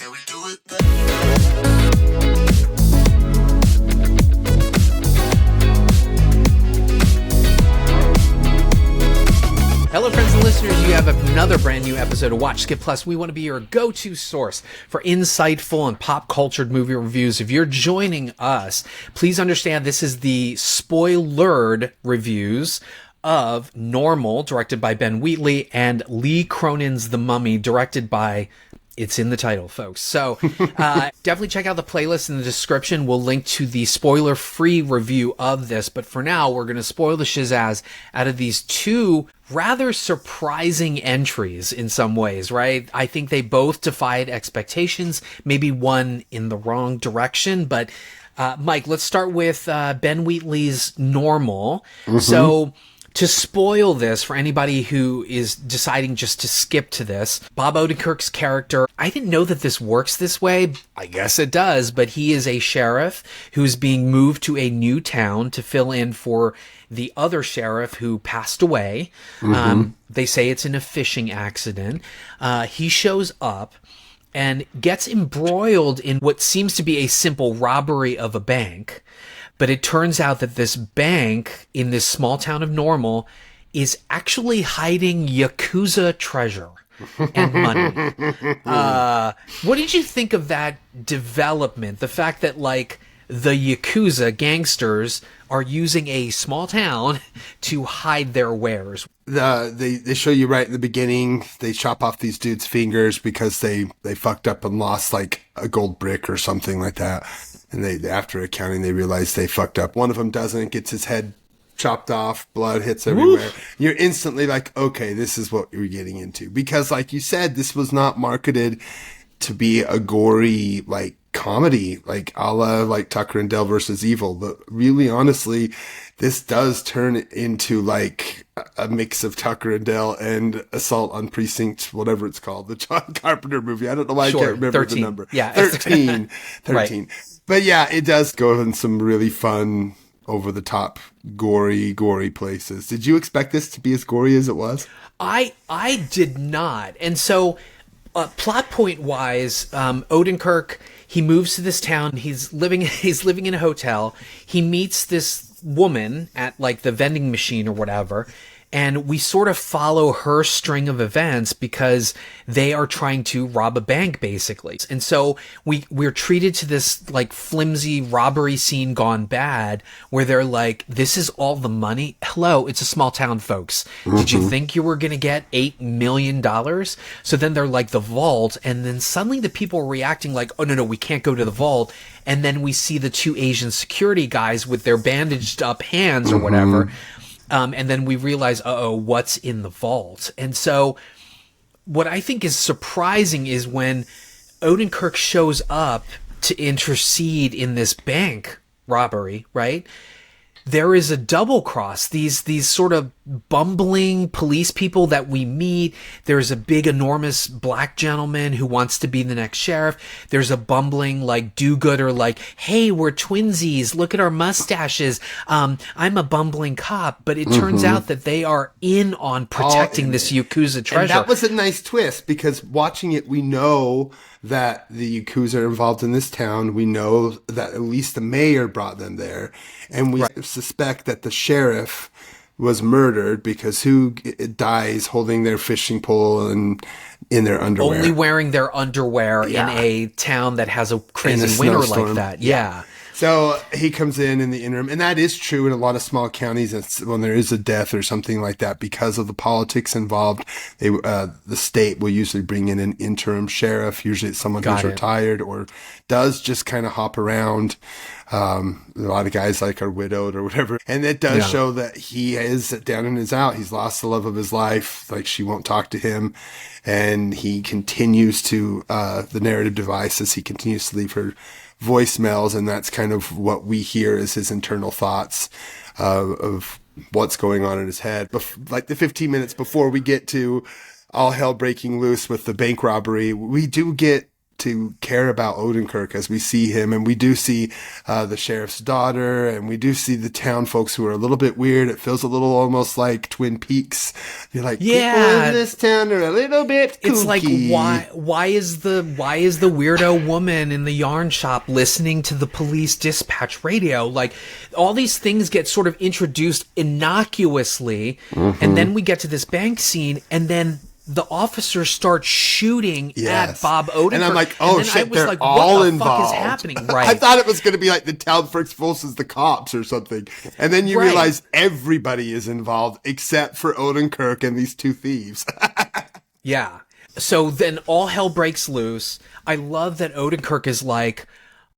Can we do it? Hello, friends and listeners. You have another brand new episode of Watch Skip Plus. We want to be your go-to source for insightful and pop-cultured movie reviews. If you're joining us, please understand this is the spoilered reviews of Normal, directed by Ben Wheatley, and Lee Cronin's The Mummy, directed by... It's in the title, folks. So definitely check out the playlist in the description. We'll link to the spoiler-free review of this. But for now, we're going to spoil the shizzazz out of these two rather surprising entries in some ways, right? I think they both defied expectations, maybe one in the wrong direction. But Mike, let's start with Ben Wheatley's Normal. Mm-hmm. So... to spoil this for anybody who is deciding just to skip to this, Bob Odenkirk's character, I didn't know that this works this way. I guess it does, but he is a sheriff who's being moved to a new town to fill in for the other sheriff who passed away. Mm-hmm. They say it's in a fishing accident. He shows up and gets embroiled in what seems to be a simple robbery of a bank. But it turns out that this bank in this small town of Normal is actually hiding Yakuza treasure and money. What did you think of that development? The fact that, like, the Yakuza gangsters are using a small town to hide their wares. They show you right in the beginning, they chop off these dudes' fingers because they fucked up and lost, like, a gold brick or something like that. And after accounting, they realize they fucked up. One of them doesn't, gets his head chopped off, blood hits everywhere. Woof. You're instantly like, okay, this is what you're getting into. Because like you said, this was not marketed to be a gory, like, comedy, like a la, like, Tucker and Dale versus Evil. But really, honestly, this does turn into, like, a mix of Tucker and Dale and Assault on Precinct, whatever it's called, the John Carpenter movie. I don't know why I can't remember 13. the number. Yeah. 13. Right. But yeah, it does go in some really fun, over-the-top, gory places. Did you expect this to be as gory as it was? I did not. And so, plot point-wise, Odenkirk, he moves to this town. He's living in a hotel. He meets this woman at, like, the vending machine or whatever. And we sort of follow her string of events because they are trying to rob a bank, basically. And so we're treated to this, like, flimsy robbery scene gone bad where they're like, this is all the money? Hello, it's a small town, folks. Mm-hmm. Did you think you were going to get $8 million? So then they're like, the vault. And then suddenly the people are reacting like, oh, no, we can't go to the vault. And then we see the two Asian security guys with their bandaged up hands or whatever. And then we realize, what's in the vault? And so what I think is surprising is when Odenkirk shows up to intercede in this bank robbery, right? There is a double cross. These sort of bumbling police people that we meet. There's a big, enormous black gentleman who wants to be the next sheriff. There's a bumbling, like, do-gooder, like, hey, we're twinsies. Look at our mustaches. I'm a bumbling cop. But it turns out that they are in on protecting this Yakuza treasure. And that was a nice twist because watching it, we know that the Yakuza are involved in this town. We know that at least the mayor brought them there. And we suspect that the sheriff was murdered because who dies holding their fishing pole and in their underwear? Only wearing their underwear in a town that has a crazy winter like that. Yeah. So he comes in the interim, and that is true in a lot of small counties. It's when there is a death or something like that, because of the politics involved, the state will usually bring in an interim sheriff. Usually it's someone who's retired or does just kind of hop around. A lot of guys like are widowed or whatever. And it does show that he is down and is out. He's lost the love of his life. Like, she won't talk to him. And he continues to, the narrative devices, he continues to leave her voicemails. And that's kind of what we hear as his internal thoughts of what's going on in his head. Like the 15 minutes before we get to all hell breaking loose with the bank robbery, we do get to care about Odenkirk as we see him, and we do see the sheriff's daughter, and we do see the town folks who are a little bit weird. It feels a little almost like Twin Peaks. You're like, people in this town are a little bit kooky. It's like, why is the weirdo woman in the yarn shop listening to the police dispatch radio? Like, all these things get sort of introduced innocuously, and then we get to this bank scene, and then the officers start shooting at Bob Odenkirk. And I'm like, oh shit, they're like, all what the involved. Fuck is happening? Right. I thought it was going to be like the town versus the cops or something. And then you realize everybody is involved except for Odenkirk and these two thieves. Yeah. So then all hell breaks loose. I love that Odenkirk is like,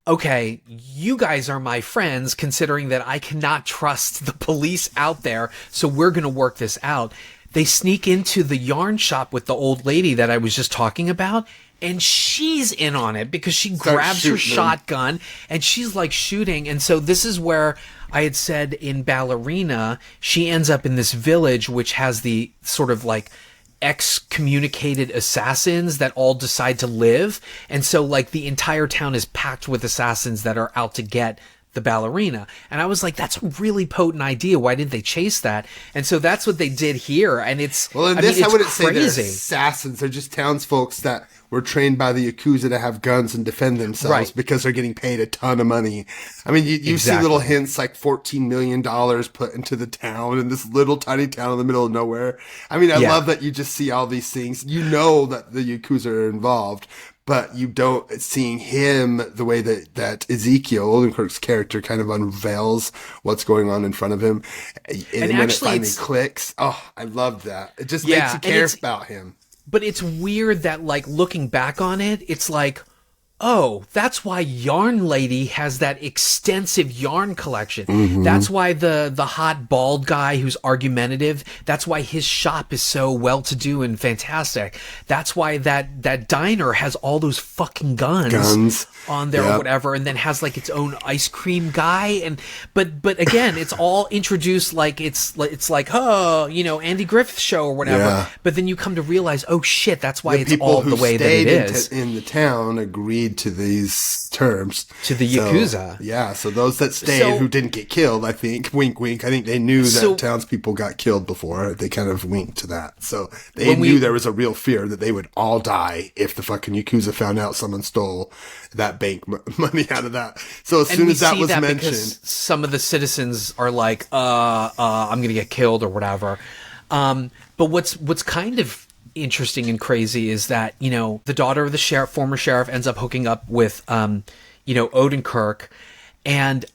okay, you guys are my friends, considering that I cannot trust the police out there, so we're going to work this out. They sneak into the yarn shop with the old lady that I was just talking about, and she's in on it because she grabs her shotgun and she's like shooting. And so this is where I had said in Ballerina, she ends up in this village which has the sort of like excommunicated assassins that all decide to live. And so like the entire town is packed with assassins that are out to get the ballerina. And I was like, that's a really potent idea. Why didn't they chase that? And so that's what they did here. And it's, well, in I this, mean, I wouldn't crazy. say they're assassins. They're just townsfolk that were trained by the Yakuza to have guns and defend themselves because they're getting paid a ton of money. I mean, you see little hints like $14 million put into the town in this little tiny town in the middle of nowhere. I mean, I love that you just see all these things. You know that the Yakuza are involved, but you don't seeing him the way that Ezekiel, Odenkirk's character, kind of unveils what's going on in front of him. And when it finally clicks, I love that. It just makes you care about him. But it's weird that, like, looking back on it, it's like, oh, that's why Yarn Lady has that extensive yarn collection. Mm-hmm. That's why the hot bald guy who's argumentative, that's why his shop is so well-to-do and fantastic. That's why that diner has all those fucking guns on there or whatever, and then has like its own ice cream guy. And but again, it's all introduced like it's like, oh, you know, Andy Griffith show or whatever. Yeah. But then you come to realize, oh shit, that's why it's all the way that it is. In the town agreed to these terms. To the Yakuza. So those that stayed who didn't get killed, I think, wink, wink, I think they knew that townspeople got killed before. They kind of winked to that. So they knew there was a real fear that they would all die if the fucking Yakuza found out someone stole that bank money out of that. So as soon as that was mentioned, some of the citizens are like, I'm going to get killed or whatever. But what's kind of interesting and crazy is that, you know, the daughter of the former sheriff ends up hooking up with, Odenkirk. And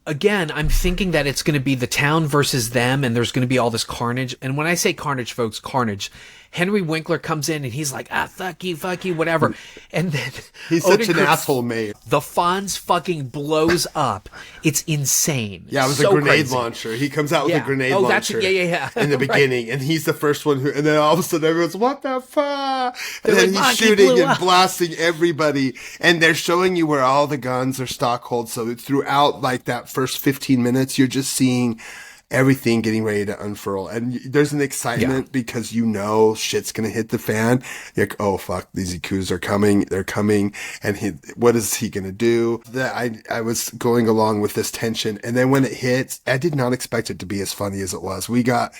again, I'm thinking that it's going to be the town versus them, and there's going to be all this carnage. And when I say carnage, folks, carnage. Henry Winkler comes in and he's like, fuck you, whatever. And then he's such an asshole, mate. The Fonz fucking blows up. It's insane. Yeah, it was a grenade launcher. He comes out with a grenade launcher. In the beginning, and he's the first one and then all of a sudden everyone's, what the fuck? And then he's shooting and blasting everybody. And they're showing you where all the guns are stockholed. So throughout like that first 15 minutes, you're just seeing everything getting ready to unfurl. And there's an excitement because you know shit's going to hit the fan. You're like, oh, fuck, these Yakuza are coming. They're coming. And what is he going to do? I was going along with this tension. And then when it hits, I did not expect it to be as funny as it was. We got,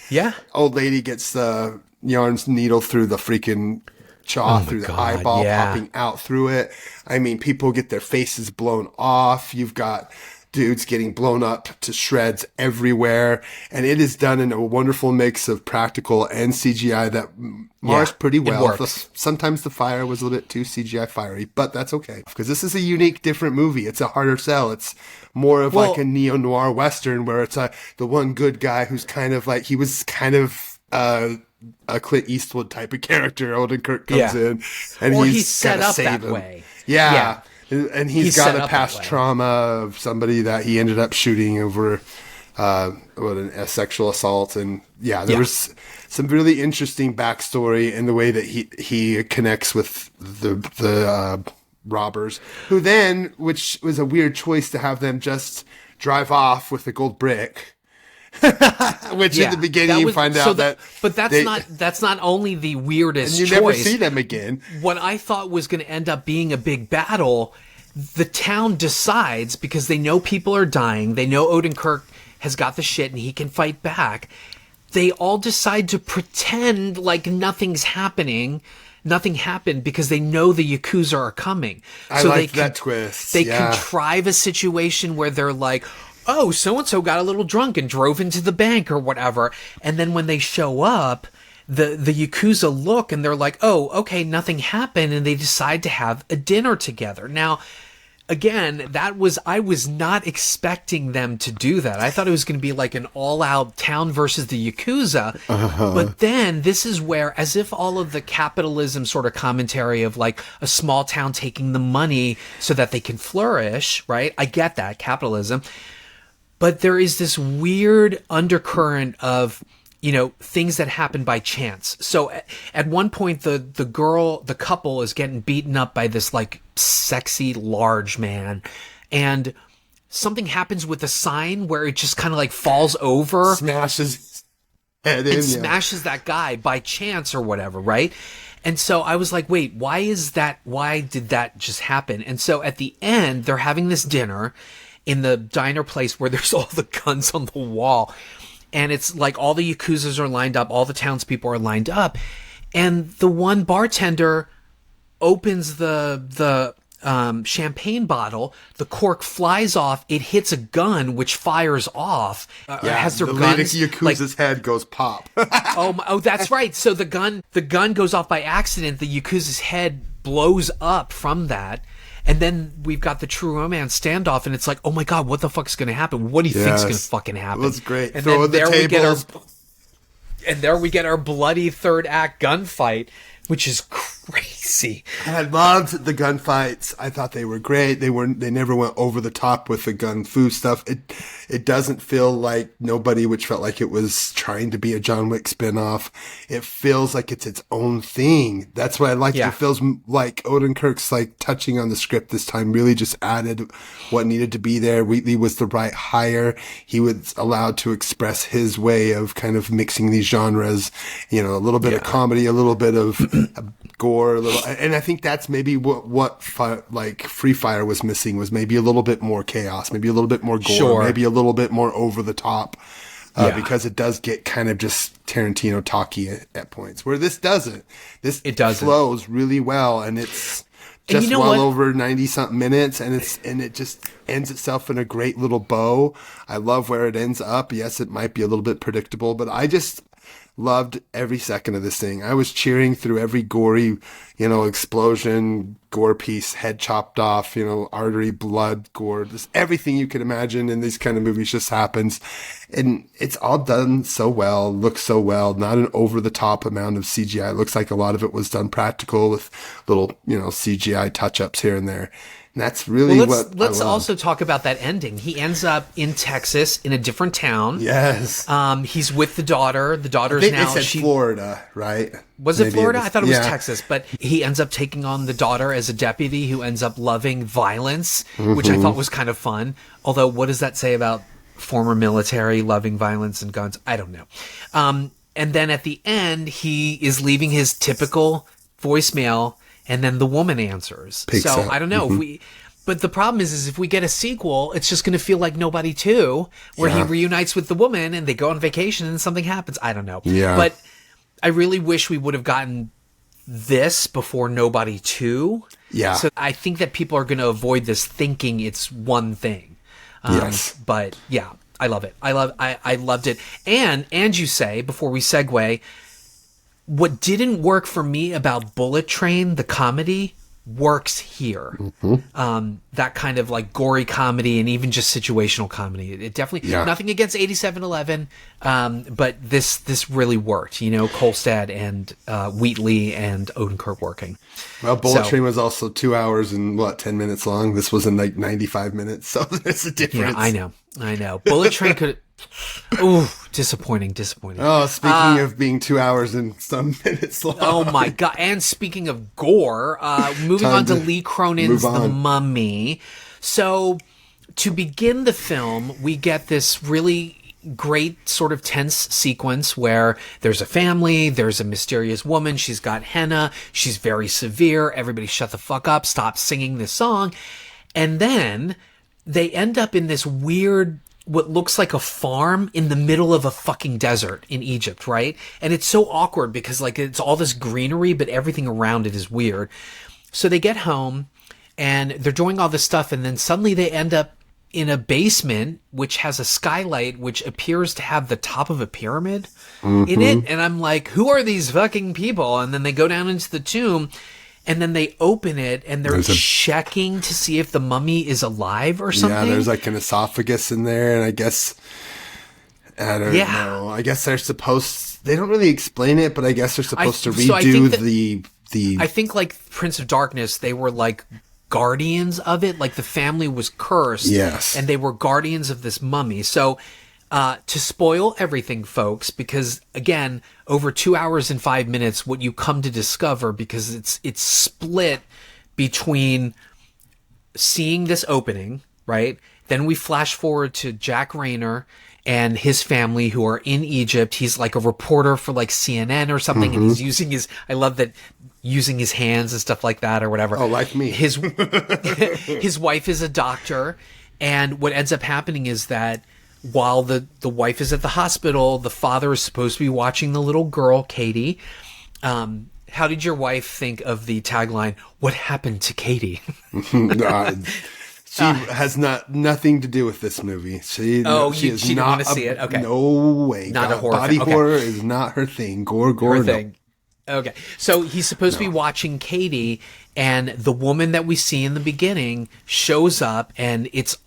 old lady gets the yarn's needle through the freaking jaw, through the eyeball, popping out through it. I mean, people get their faces blown off. You've got dudes getting blown up to shreds everywhere, and it is done in a wonderful mix of practical and CGI that mars pretty well. Sometimes the fire was a little bit too CGI fiery, but that's okay because this is a unique, different movie. It's a harder sell. It's more of like a neo-noir western where it's the one good guy who's kind of like, he was kind of a Clint Eastwood type of character. Odenkirk comes in and he's set up that way. Yeah. And he's got a past trauma of somebody that he ended up shooting over a sexual assault. And there was some really interesting backstory in the way that he connects with the robbers, who then, which was a weird choice to have them just drive off with the gold brick. Which in the beginning you find out but that's not only the weirdest and you choice. never see them again. What I thought was going to end up being a big battle, the town decides, because they know people are dying, they know Odenkirk has got the shit and he can fight back. They all decide to pretend like nothing's happening. Nothing happened because they know the Yakuza are coming. I like that twist. They contrive a situation where they're like, oh, so-and-so got a little drunk and drove into the bank or whatever. And then when they show up, the Yakuza look and they're like, oh, okay, nothing happened. And they decide to have a dinner together. Now, again, I was not expecting them to do that. I thought it was going to be like an all-out town versus the Yakuza. But then this is where, as if all of the capitalism sort of commentary of like a small town taking the money so that they can flourish, right? I get that, capitalism. But there is this weird undercurrent of, things that happen by chance. So at one point, the couple is getting beaten up by this like sexy large man, and something happens with a sign where it just kind of like falls over, smashes his head in, smashes that guy by chance or whatever, right? And so I was like, wait, why did that just happen? And so at the end, they're having this dinner in the diner place where there's all the guns on the wall. And it's like all the Yakuzas are lined up, all the townspeople are lined up. And the one bartender opens the champagne bottle, the cork flies off, it hits a gun, which fires off. Has their guns, Yakuza's head goes pop. oh, that's right. So the gun goes off by accident. The Yakuza's head blows up from that. And then we've got the true romance standoff, and it's like, oh my God, what the fuck's going to happen? What do you think's going to fucking happen? That's great. And Throw then the tables. there we get our bloody third act gunfight, which is crazy. I loved the gunfights. I thought they were great. They never went over the top with the gun fu stuff. It doesn't feel like Nobody, which felt like it was trying to be a John Wick spinoff. It feels like it's its own thing. That's what I liked. Yeah. It feels like Odenkirk's like touching on the script this time really just added what needed to be there. Wheatley was the right hire. He was allowed to express his way of kind of mixing these genres, a little bit of comedy, a little bit of gore, and I think that's maybe what Free Fire was missing, was maybe a little bit more chaos, maybe a little bit more gore, maybe a little bit more over the top, because it does get kind of just Tarantino talky at points, where this doesn't. It flows really well, and it's just over 90 something minutes, and it just ends itself in a great little bow. I love where it ends up. Yes, it might be a little bit predictable, but I just loved every second of this thing. I was cheering through every gory, explosion, gore piece, head chopped off, artery, blood, gore, just everything you could imagine in these kind of movies just happens. And it's all done so well, looks so well, not an over the top amount of CGI. It looks like a lot of it was done practical with little, CGI touch ups here and there. And that's really let's also talk about that ending. He ends up in Texas in a different town. Yes. He's with the daughter. The daughter's now Florida, right? Was it Florida? I thought it was Texas, but he ends up taking on the daughter as a deputy who ends up loving violence, which I thought was kind of fun. Although, what does that say about former military loving violence and guns? I don't know. And then at the end, he is leaving his typical voicemail, and then the woman answers. I don't know but the problem is if we get a sequel, it's just going to feel like Nobody 2, where he reunites with the woman and they go on vacation and something happens. I don't know. Yeah. But I really wish we would have gotten this before Nobody 2. Yeah. So I think that people are going to avoid this thinking it's one thing. Yes. But yeah, I love it. I loved it. And you say, before we segue, what didn't work for me about Bullet Train, the comedy, works here. That kind of like gory comedy and even just situational comedy. It definitely, nothing against 8711, but this really worked. Kolstad and Wheatley and Odenkirk working. Well, Bullet Train was also 2 hours and 10 minutes long. This was in like 95 minutes, so there's a difference. Yeah, I know. Bullet Train could. Ooh, disappointing. Oh, speaking of being 2 hours and some minutes long. Oh my God. And speaking of gore, moving on to Lee Cronin's The Mummy. So to begin the film, we get this really great sort of tense sequence where there's a family, there's a mysterious woman, she's got henna, she's very severe, everybody shut the fuck up, stop singing this song. And then they end up in this weird, what looks like a farm in the middle of a fucking desert in Egypt, right? And it's so awkward because like it's all this greenery, but everything around it is weird. So they get home and they're doing all this stuff, and then suddenly they end up in a basement which has a skylight which appears to have the top of a pyramid in it. And I'm like, who are these fucking people? And then they go down into the tomb, and then they open it, and they're checking to see if the mummy is alive or something. Yeah, there's like an esophagus in there, and I guess, I don't know. I guess they're supposed, they don't really explain it, but I guess they're supposed to redo the... I think like Prince of Darkness, they were like guardians of it. Like the family was cursed. Yes. And they were guardians of this mummy. So, to spoil everything, folks, because again, over 2 hours and 5 minutes, what you come to discover, because it's split between seeing this opening, right? Then we flash forward to Jack Rayner and his family who are in Egypt. He's like a reporter for like CNN or something. And he's using I love that, using his hands and stuff like that or whatever. Oh, like me. His wife is a doctor. And what ends up happening is that while the wife is at the hospital, the father is supposed to be watching the little girl, Katie. How did your wife think of the tagline, "What happened to Katie"? She has nothing to do with this movie. She didn't want to see it? Okay. No way. Not a horror Body fan. Okay. horror is not her thing. Gore, Her no. thing. Okay. So he's supposed to be watching Katie, and the woman that we see in the beginning shows up, and it's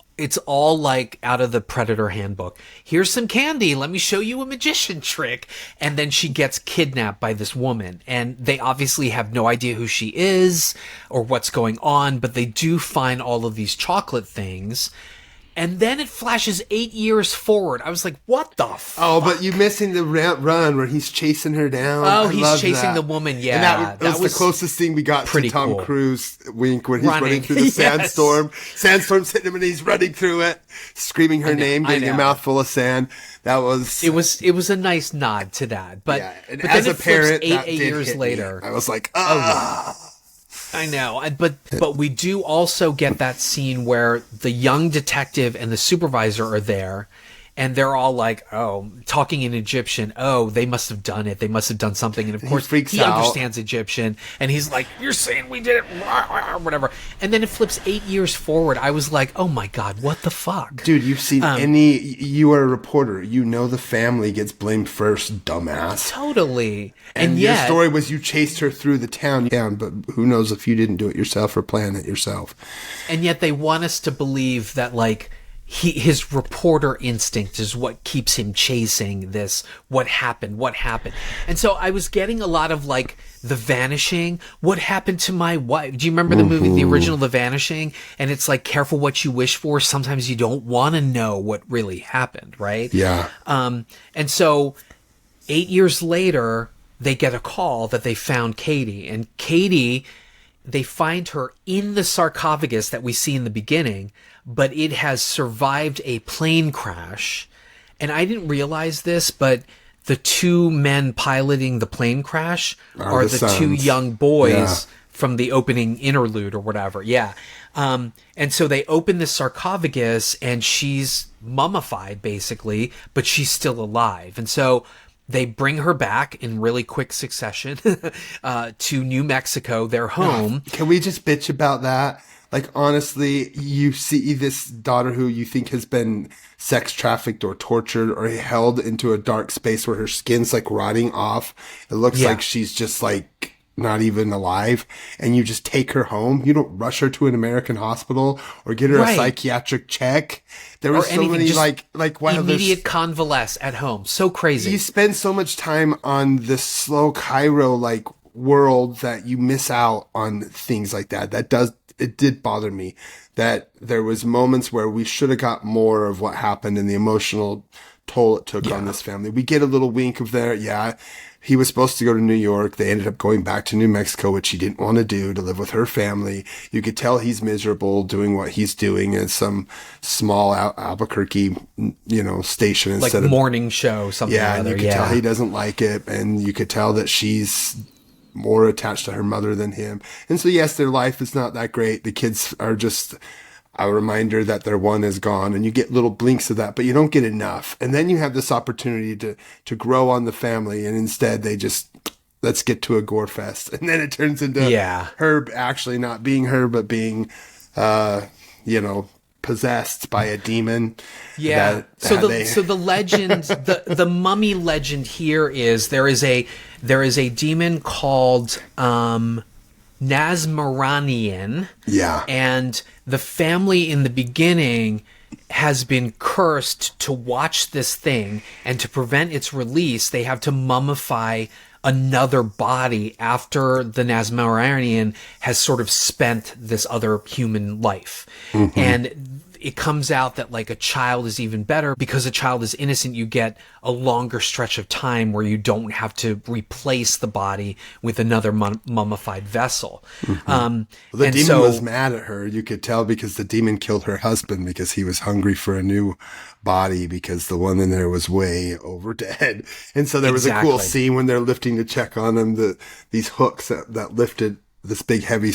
all like out of the Predator handbook. Here's some candy. Let me show you a magician trick. And then she gets kidnapped by this woman. And they obviously have no idea who she is or what's going on, but they do find all of these chocolate things. And then it flashes 8 years forward. I was like, what the fuck? Oh, but you're missing the run where he's chasing her down. Oh, he's chasing the woman. Yeah. And that was the closest thing we got to Tom Cruise wink when he's running through the Yes. sandstorm. Sandstorm's hitting him and he's running through it, screaming her name, getting a mouthful of sand. That was... It was a nice nod to that. But, and but as then a parent, eight years hit later. Me. I was like, I know, but we do also get that scene where the young detective and the supervisor are there, and they're all like, oh, talking in Egyptian. Oh, they must have done it. They must have done something. And of course, he understands Egyptian, and he's like, you're saying we did it, whatever. And then it flips 8 years forward. I was like, oh my God, what the fuck? Dude, you've seen you are a reporter. You know the family gets blamed first, dumbass. Totally. And your story was you chased her through the town, but who knows if you didn't do it yourself or plan it yourself. And yet they want us to believe that, like, his reporter instinct is what keeps him chasing this. What happened? And so I was getting a lot of like The Vanishing. What happened to my wife? Do you remember the movie, the original The Vanishing? And it's like, careful what you wish for. Sometimes you don't want to know what really happened, right? Yeah. And so 8 years later, they get a call that they found Katie. And Katie, they find her in the sarcophagus that we see in the beginning, but it has survived a plane crash. And I didn't realize this, but the two men piloting the plane crash are the two young boys from the opening interlude or whatever. Yeah. And so they open the sarcophagus, and she's mummified basically, but she's still alive. And so they bring her back in really quick succession to New Mexico, their home. Can we just bitch about that? Like, honestly, you see this daughter who you think has been sex trafficked or tortured or held into a dark space where her skin's like rotting off. It looks like she's just like not even alive. And you just take her home. You don't rush her to an American hospital or get her a psychiatric check. There were so many like immediate convalesce at home. So crazy. You spend so much time on this slow Cairo like world that you miss out on things like that. It did bother me that there was moments where we should have got more of what happened and the emotional toll it took on this family. We get a little wink of there. Yeah. he was supposed to go to New York. They ended up going back to New Mexico, which he didn't want to do, to live with her family. You could tell he's miserable doing what he's doing in some small Albuquerque, station like instead of morning show, something. Yeah, or and other. you could tell he doesn't like it, and you could tell that she's more attached to her mother than him. And so, yes, their life is not that great. The kids are just a reminder that their one is gone, and you get little blinks of that, but you don't get enough. And then you have this opportunity to grow on the family, and instead they just, let's get to a gore fest. And then it turns into her actually not being her, but being, possessed by a demon. Yeah. So the legend, the mummy legend here is there is a demon called Nazmaranian. Yeah. And the family in the beginning has been cursed to watch this thing, and to prevent its release, they have to mummify another body after the Nazmaranian has sort of spent this other human life. Mm-hmm. And it comes out that like a child is even better because a child is innocent. You get a longer stretch of time where you don't have to replace the body with another mummified vessel. Mm-hmm. The demon was mad at her. You could tell because the demon killed her husband because he was hungry for a new body because the one in there was way over dead. And so there was a cool scene when they're lifting to check on him, these hooks that lifted this big heavy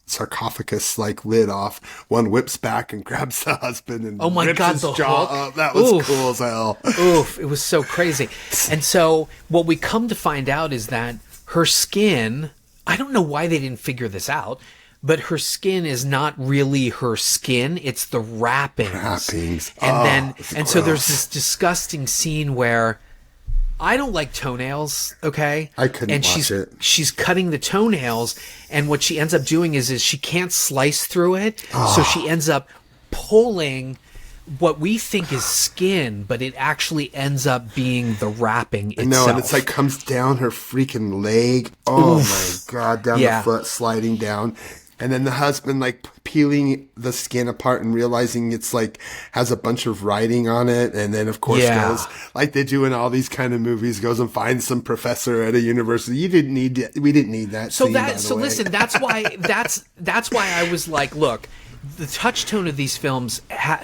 sarcophagus like lid off. One whips back and grabs the husband and rips his jaw up. That was cool as hell. Oof, it was so crazy. And so what we come to find out is that her skin, I don't know why they didn't figure this out, but her skin is not really her skin, it's the wrappings. And so there's this disgusting scene where I don't like toenails, okay? I couldn't watch it. She's cutting the toenails, and what she ends up doing is she can't slice through it, so she ends up pulling what we think is skin, but it actually ends up being the wrapping itself. No, and it's like comes down her freaking leg. Oh my God, down the foot, sliding down. And then the husband like peeling the skin apart and realizing it's like has a bunch of writing on it. And then of course goes like they do in all these kind of movies, goes and finds some professor at a university. We didn't need that. So scene, listen, that's why I was like, look, the touchstone of these films,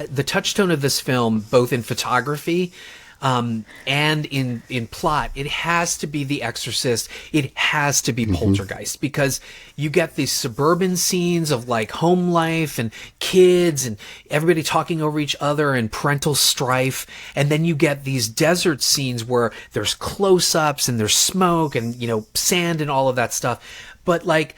the touchstone of this film, both in photography, and in plot, it has to be The Exorcist. It has to be Poltergeist, because you get these suburban scenes of like home life and kids and everybody talking over each other and parental strife. And then you get these desert scenes where there's close-ups and there's smoke and, sand and all of that stuff. But like,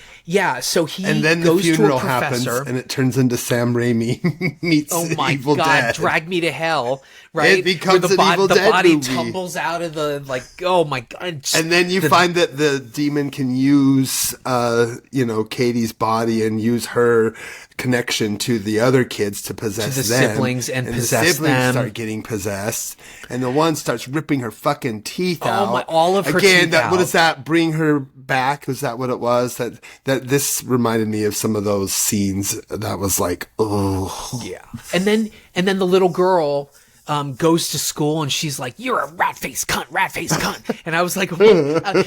so he and then goes the funeral to a professor, happens, and it turns into Sam Raimi meets Evil Dead. Drag Me to Hell, right? It becomes the Evil Dead body movie. tumbles out of the oh my God! And then you find that the demon can use, Katie's body and use her connection to the other kids to possess the them. siblings and possess the siblings them. Start getting possessed, and the one starts ripping her fucking teeth out. All of her teeth out. What does that bring her back? Was that what it was? That this reminded me of some of those scenes that was like, oh yeah. And then the little girl goes to school and she's like, "You're a rat-faced cunt," and I was like,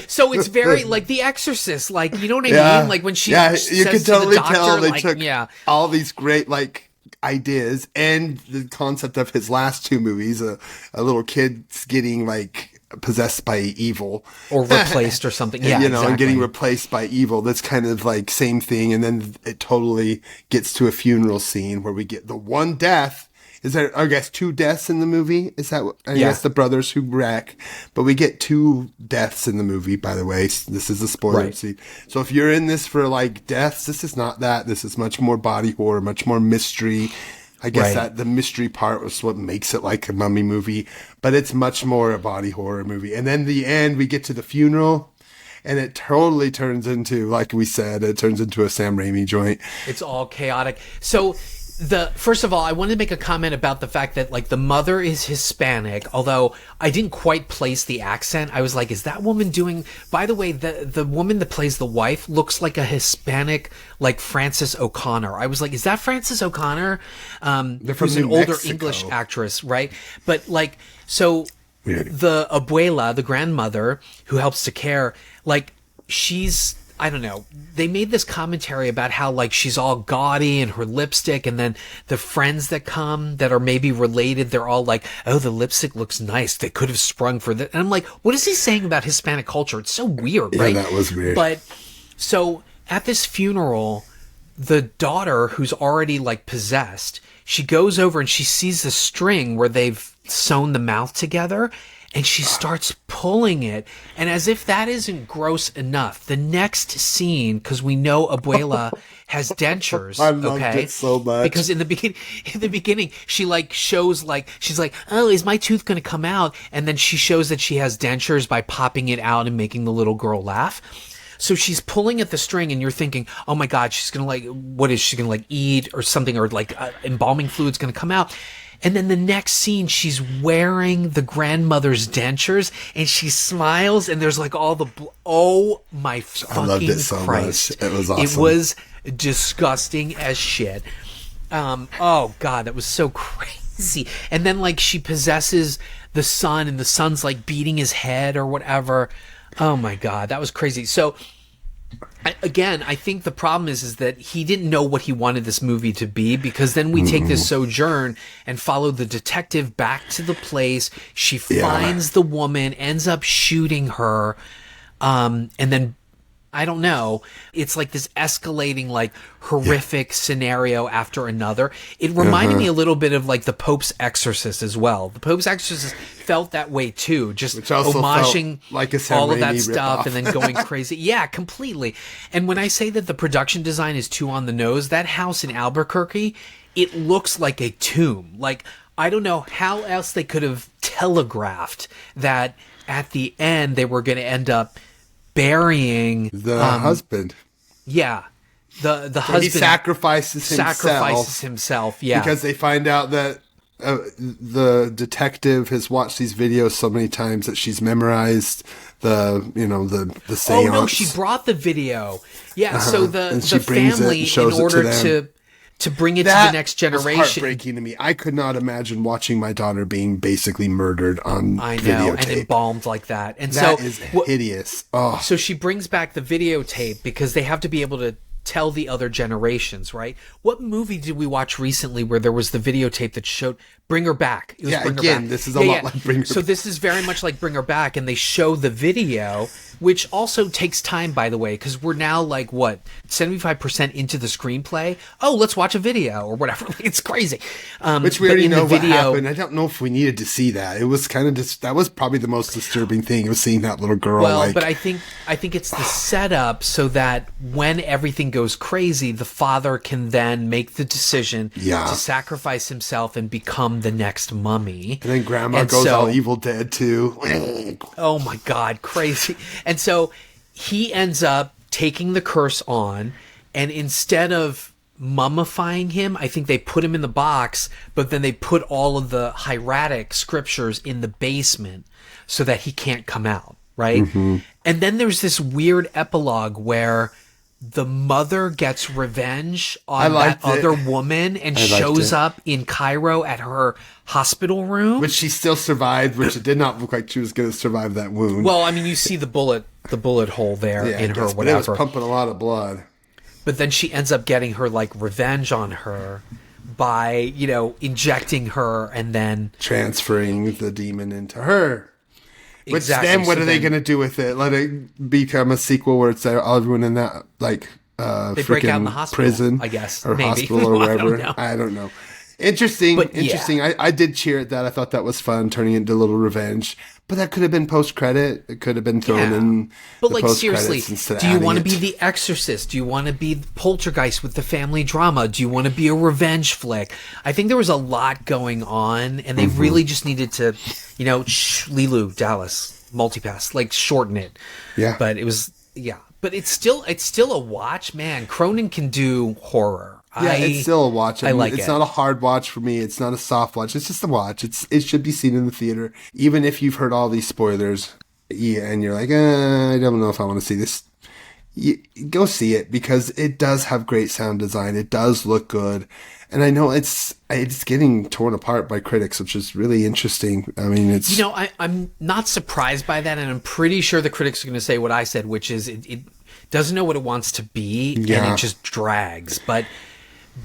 so it's very like The Exorcist, like, you know what I mean? Like when she says you could totally to the doctor, tell they like, took all these great like ideas and the concept of his last two movies, a little kid's getting like possessed by evil or replaced or something, and getting replaced by evil. That's kind of like same thing, and then it totally gets to a funeral scene where we get the one death. Is there, I guess, 2 deaths in the movie? Is that, I guess, the brothers who wreck, but we get 2 deaths in the movie, by the way. This is a spoiler scene. So if you're in this for like deaths, this is not that. This is much more body horror, much more mystery. I guess that the mystery part was what makes it like a mummy movie, but it's much more a body horror movie. And then the end, we get to the funeral, and it totally turns into, like we said, it turns into a Sam Raimi joint. It's all chaotic. So first of all, I wanted to make a comment about the fact that like the mother is Hispanic, although I didn't quite place the accent. I was like, is that woman doing, by the way, the woman that plays the wife looks like a Hispanic, like Frances O'Connor. I was like, is that Frances O'Connor? They're from who's New an older Mexico. English actress, right? But like, so the abuela, the grandmother who helps to care, like she's, I don't know, they made this commentary about how like she's all gaudy and her lipstick, and then the friends that come that are maybe related, they're all like, oh, the lipstick looks nice. They could have sprung for that. And I'm like, what is he saying about Hispanic culture? It's so weird, right? Yeah, that was weird. But so at this funeral, the daughter who's already like possessed, she goes over and she sees the string where they've sewn the mouth together, and she starts pulling it. And as if that isn't gross enough, the next scene, because we know Abuela has dentures. I loved it so much. Because in the beginning, she like shows like, she's like, oh, is my tooth going to come out? And then she shows that she has dentures by popping it out and making the little girl laugh. So she's pulling at the string, and you're thinking, oh my God, she's going to like, what is she going to like eat or something, or like embalming fluid's going to come out. And then the next scene, she's wearing the grandmother's dentures, and she smiles, and there's like all the, oh my fucking I loved it so Christ. much. It was awesome. It was disgusting as shit. Oh God, that was so crazy. And then like she possesses the son, and the son's like beating his head or whatever. Oh my God, that was crazy. So I think the problem is that he didn't know what he wanted this movie to be, because then we take this sojourn and follow the detective back to the place. She finds the woman, ends up shooting her, and then I don't know. It's like this escalating, like horrific scenario after another. It reminded me a little bit of like the Pope's Exorcist as well. The Pope's Exorcist felt that way too, just homaging like a Sam all of Raimi that stuff ripoff. and then going crazy. Yeah, completely. And when I say that the production design is too on the nose, that house in Albuquerque, it looks like a tomb. Like, I don't know how else they could have telegraphed that at the end they were going to end up burying the husband. Yeah. The husband. He sacrifices himself. Yeah. Because they find out that the detective has watched these videos so many times that she's memorized the seance. Oh no, she brought the video. Yeah. So the family, in order to bring it to the next generation. Was heartbreaking to me. I could not imagine watching my daughter being basically murdered on videotape. And embalmed like that. And that is hideous. Oh. So she brings back the videotape because they have to be able to tell the other generations, right? What movie did we watch recently where there was the videotape that showed Bring Her Back? It was Bring Her Back. This is a lot like Bring Her Back. So this is very much like Bring Her Back, and they show the video, which also takes time, by the way, because we're now like, 75% into the screenplay? Oh, let's watch a video or whatever. It's crazy. Which we already know what happened. I don't know if we needed to see that. It was kind of just, that was probably the most disturbing thing, was seeing that little girl. Well, but I think it's the setup so that when everything goes crazy, the father can then make the decision to sacrifice himself and become the next mummy. And then grandma goes all Evil Dead too. Oh my God, crazy. And so he ends up taking the curse on, and instead of mummifying him, I think they put him in the box, but then they put all of the hieratic scriptures in the basement so that he can't come out, right? Mm-hmm. And then there's this weird epilogue where the mother gets revenge on that other woman and shows up in Cairo at her hospital room. Which she still survived, which it did not look like she was going to survive that wound. Well, I mean, you see the bullet hole there in her, whatever. It was pumping a lot of blood. But then she ends up getting her, like, revenge on her by, injecting her and then transferring the demon into her. Which exactly. Then what are they going to do with it? Let it become a sequel where it's everyone in that, like, they break out in the hospital, prison, I guess, or maybe. hospital or wherever. I don't know. Interesting. Yeah. I did cheer at that. I thought that was fun, turning into a little revenge. But that could have been post-credit. It could have been thrown in. But like, seriously, do you want to be The Exorcist? Do you want to be Poltergeist with the family drama? Do you want to be a revenge flick? I think there was a lot going on, and they really just needed to, Lilu, Dallas, multipass, like shorten it. Yeah. But it was, But it's still a watch, man. Cronin can do horror. Yeah, it's still a watch. I like it. It's not a hard watch for me. It's not a soft watch. It's just a watch. It should be seen in the theater. Even if you've heard all these spoilers, and you're like, I don't know if I want to see this. go see it because it does have great sound design. It does look good. And I know it's getting torn apart by critics, which is really interesting. I mean, it's... You know, I'm not surprised by that, and I'm pretty sure the critics are going to say what I said, which is it doesn't know what it wants to be, and it just drags. But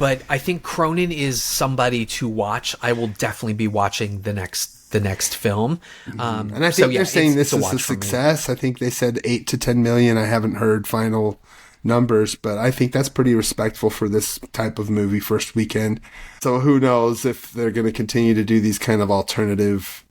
I think Cronin is somebody to watch. I will definitely be watching the next film. And I think they're saying this is a success. I think they said 8 to 10 million. I haven't heard final numbers, but I think that's pretty respectful for this type of movie first weekend. So who knows if they're going to continue to do these kind of alternative...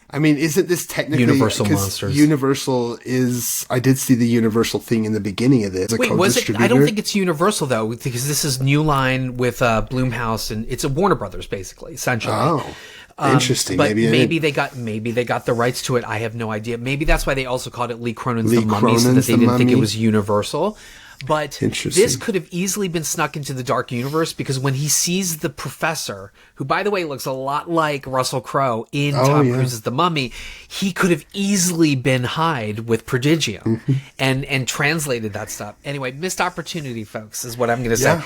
I mean, isn't this technically... Universal monsters. Universal is... I did see the Universal thing in the beginning of this. Wait, was it? I don't think it's Universal, though, because this is New Line with Blumhouse, and it's a Warner Brothers, basically, essentially. Oh. Interesting. But maybe they got the rights to it. I have no idea. Maybe that's why they also called it Lee Cronin's The Mummy, so that they didn't think it was Universal. But this could have easily been snuck into the dark universe, because when he sees the professor, who, by the way, looks a lot like Russell Crowe in Tom Cruise's The Mummy, he could have easily been Hyde with Prodigium and translated that stuff. Anyway, missed opportunity, folks, is what I'm going to say.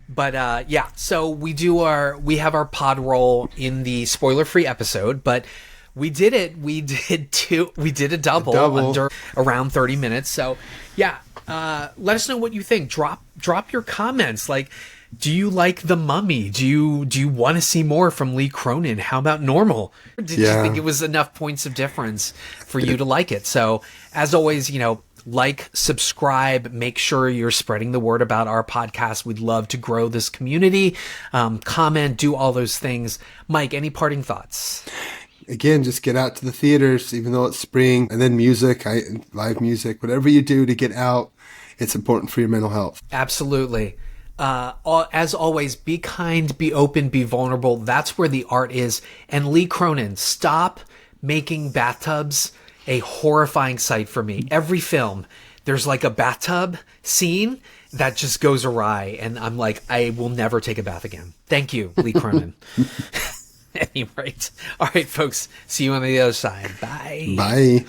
But so we have our pod roll in the spoiler-free episode, but we did it. We did a double. Under around 30 minutes. So let us know what you think. Drop your comments. Like, do you like The Mummy? Do you want to see more from Lee Cronin? How about Normal? Or did you think it was enough points of difference for you to like it? So as always, like, subscribe, make sure you're spreading the word about our podcast. We'd love to grow this community. Comment, do all those things. Mike, any parting thoughts? Again, just get out to the theaters, even though it's spring, and then music, live music, whatever you do to get out, it's important for your mental health. Absolutely. As always, be kind, be open, be vulnerable. That's where the art is. And Lee Cronin, stop making bathtubs a horrifying sight for me. Every film, there's like a bathtub scene that just goes awry, and I'm like, I will never take a bath again. Thank you, Lee Cronin. Anyway, all right, folks. See you on the other side. Bye. Bye.